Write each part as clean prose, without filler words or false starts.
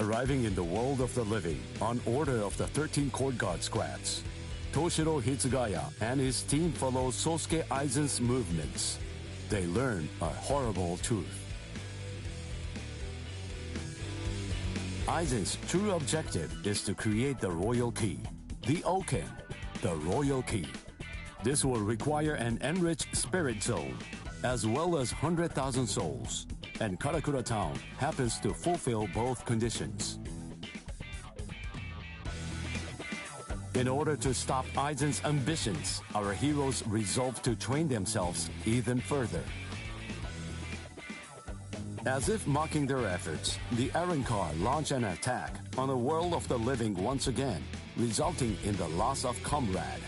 Arriving in the world of the living on order of the 13 court guard squads, Toshiro Hitsugaya and his team follow Sosuke Aizen's movements. They learn a horrible truth. Aizen's true objective is to create the royal key, the Oken, the royal key. This will require an enriched spirit zone, as well as 100,000 souls, and Karakura Town happens to fulfill both conditions. In order to stop Aizen's ambitions, our heroes resolve to train themselves even further. As if mocking their efforts, the Arrancar launch an attack on the world of the living once again, resulting in the loss of comrade.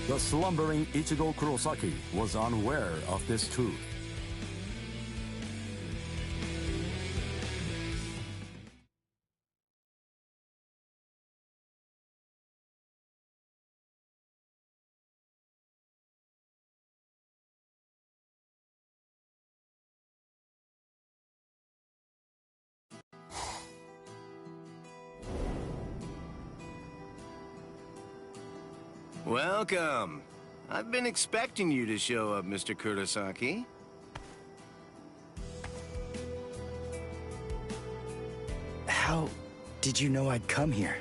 The slumbering Ichigo Kurosaki was unaware of this truth. Welcome. I've been expecting you to show up, Mr. Kurosaki. How did you know I'd come here?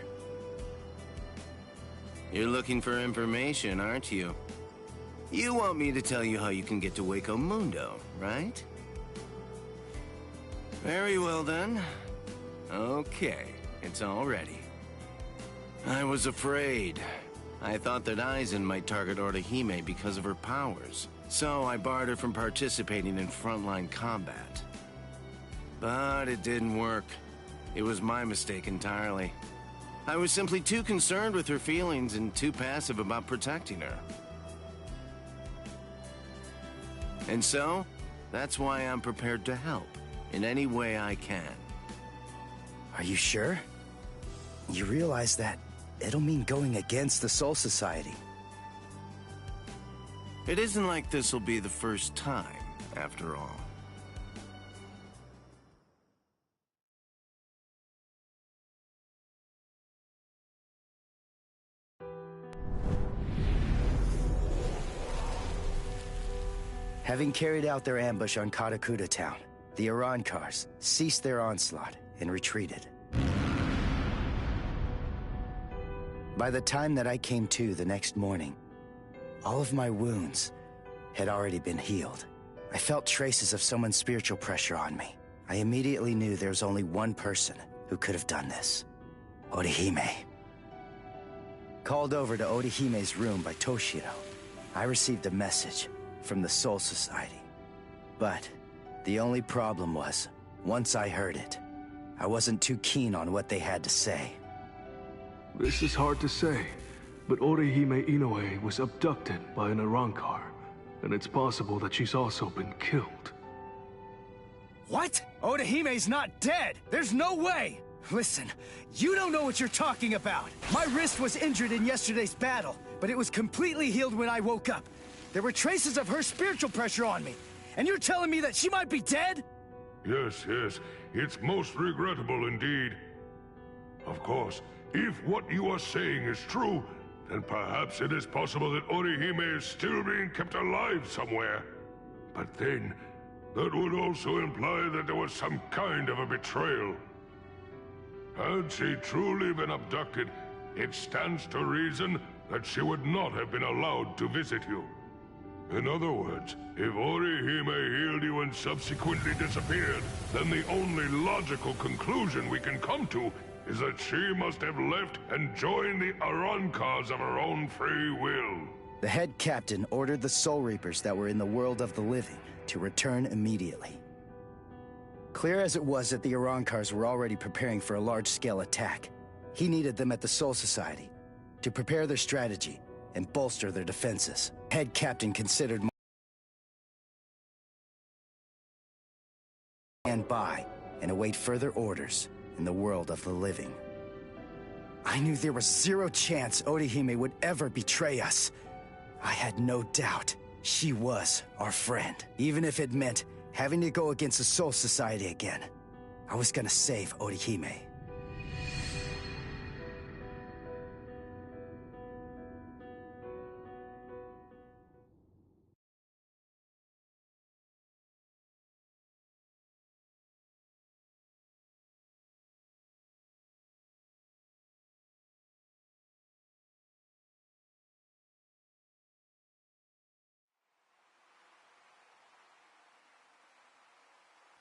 You're looking for information, aren't you? You want me to tell you how you can get to Waco Mundo, right? Very well then. Okay, it's all ready. I was afraid. I thought that Aizen might target Orihime because of her powers, so I barred her from participating in frontline combat. But it didn't work. It was my mistake entirely. I was simply too concerned with her feelings and too passive about protecting her. And so, that's why I'm prepared to help in any way I can. Are you sure? You realize that it'll mean going against the Soul Society. It isn't like this will be the first time, after all. Having carried out their ambush on Karakura Town, the Arrancars ceased their onslaught and retreated. By the time that I came to the next morning, all of my wounds had already been healed. I felt traces of someone's spiritual pressure on me. I immediately knew there was only one person who could have done this. Orihime. Called over to Orihime's room by Toshiro, I received a message from the Soul Society. But the only problem was, once I heard it, I wasn't too keen on what they had to say. This is hard to say, but Orihime Inoue was abducted by an Arrancar, and it's possible that she's also been killed. What? Orihime's not dead! There's no way! Listen, you don't know what you're talking about! My wrist was injured in yesterday's battle, but it was completely healed when I woke up. There were traces of her spiritual pressure on me, and you're telling me that she might be dead? Yes, it's most regrettable indeed. Of course, if what you are saying is true, then perhaps it is possible that Orihime is still being kept alive somewhere. But then, that would also imply that there was some kind of a betrayal. Had she truly been abducted, it stands to reason that she would not have been allowed to visit you. In other words, if Orihime healed you and subsequently disappeared, then the only logical conclusion we can come to is that she must have left and joined the Arrancars of her own free will. The head captain ordered the Soul Reapers that were in the world of the living to return immediately. Clear as it was that the Arrancars were already preparing for a large-scale attack, he needed them at the Soul Society to prepare their strategy and bolster their defenses. Head captain considered stand by and await further orders in the world of the living. I knew there was zero chance Orihime would ever betray us. I had no doubt she was our friend, even if it meant having to go against the Soul Society again. I was gonna save Orihime.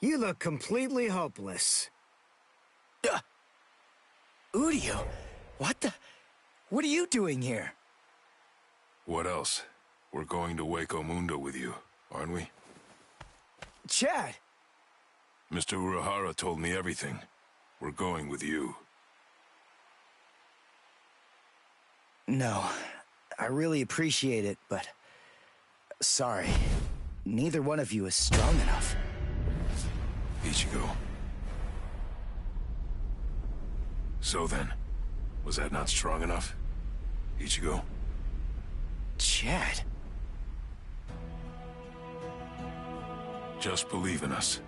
You look completely hopeless. Uryu, what are you doing here? What else? We're going to Waco Mundo with you, aren't we? Chad! Mr. Urahara told me everything. We're going with you. No, I really appreciate it, but... sorry. Neither one of you is strong enough. Ichigo. So then, was that not strong enough? Ichigo? Chad. Just believe in us.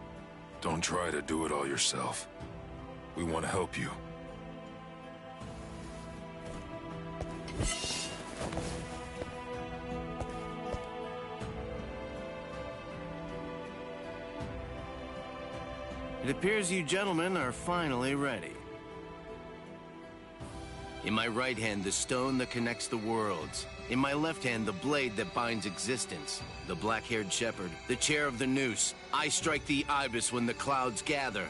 Don't try to do it all yourself. We want to help you. It appears you gentlemen are finally ready. In my right hand, the stone that connects the worlds. In my left hand, the blade that binds existence. The black-haired shepherd, the chair of the noose. I strike the ibis when the clouds gather.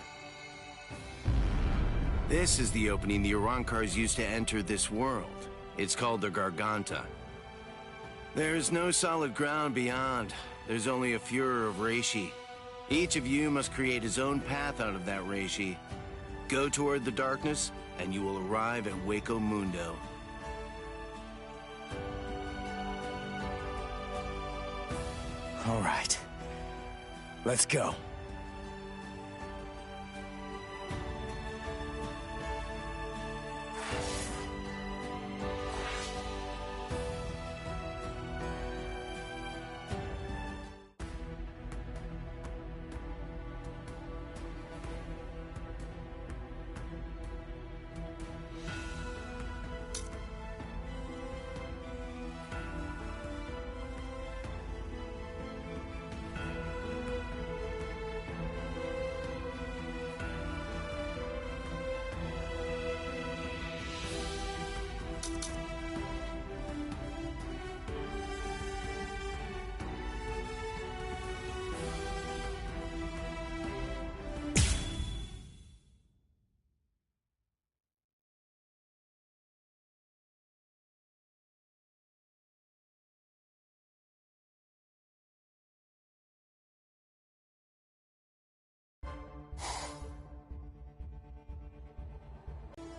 This is the opening the Arankars used to enter this world. It's called the Garganta. There's no solid ground beyond. There's only a furor of reishi. Each of you must create his own path out of that reishi. Go toward the darkness, and you will arrive at Waco Mundo. All right. Let's go.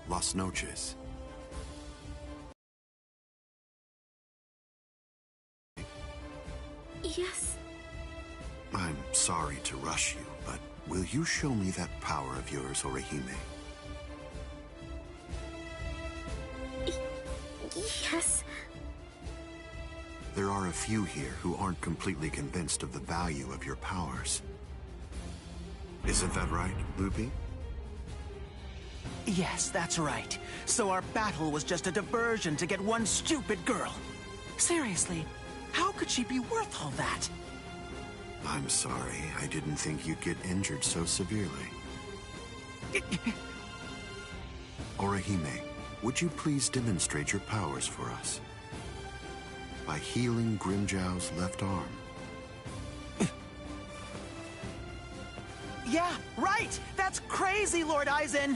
Las noches. Yes. I'm sorry to rush you, but will you show me that power of yours, Orihime? Yes. There are a few here who aren't completely convinced of the value of your powers. Isn't that right, Lupi? Yes, that's right. So our battle was just a diversion to get one stupid girl. Seriously, how could she be worth all that? I'm sorry. I didn't think you'd get injured so severely. Orihime, would you please demonstrate your powers for us? By healing Grimjow's left arm. Yeah, right! That's crazy, Lord Aizen!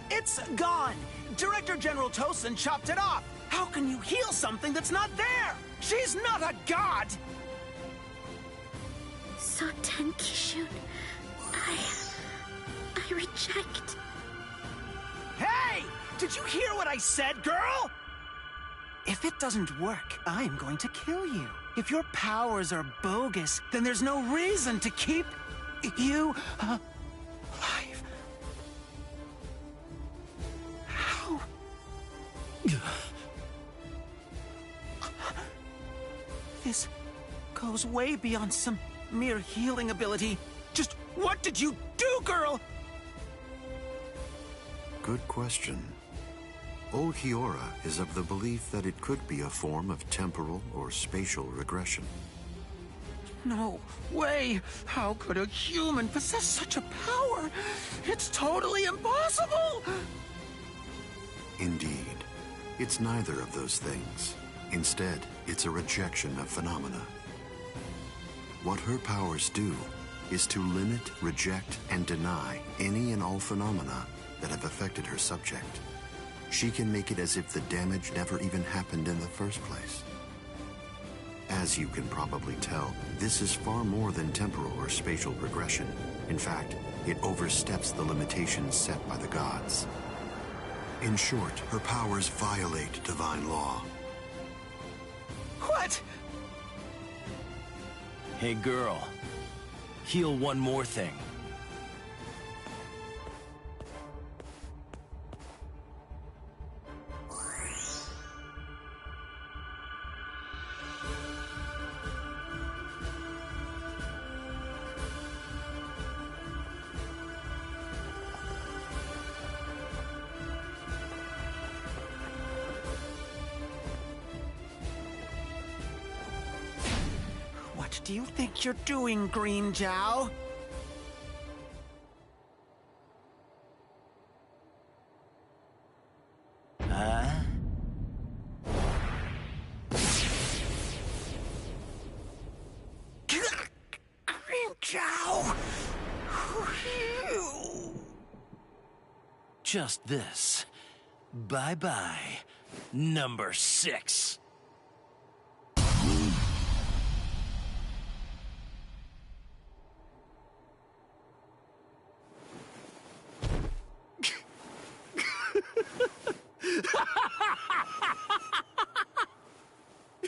It's gone! Director General Tosin chopped it off! How can you heal something that's not there? She's not a god! Soten Kishun, I reject. Hey! Did you hear what I said, girl? If it doesn't work, I'm going to kill you. If your powers are bogus, then there's no reason to keep you alive. How? This goes way beyond some mere healing ability. Just what did you do, girl? Good question. Old Hiora is of the belief that it could be a form of temporal or spatial regression. No way! How could a human possess such a power? It's totally impossible! Indeed. It's neither of those things. Instead, it's a rejection of phenomena. What her powers do is to limit, reject, and deny any and all phenomena that have affected her subject. She can make it as if the damage never even happened in the first place. As you can probably tell, this is far more than temporal or spatial regression. In fact, it oversteps the limitations set by the gods. In short, her powers violate divine law. What? Hey, girl. Heal one more thing. What do you think you're doing, Green Jow? Huh? Green Jow! Just this. Bye-bye, number 6.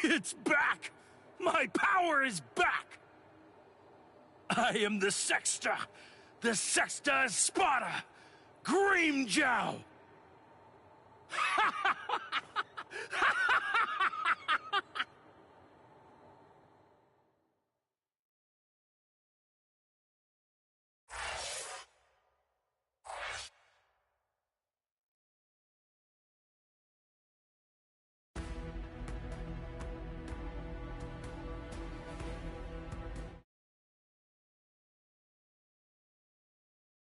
It's back! My power is back! I am the Sexta Espada, Grimjow!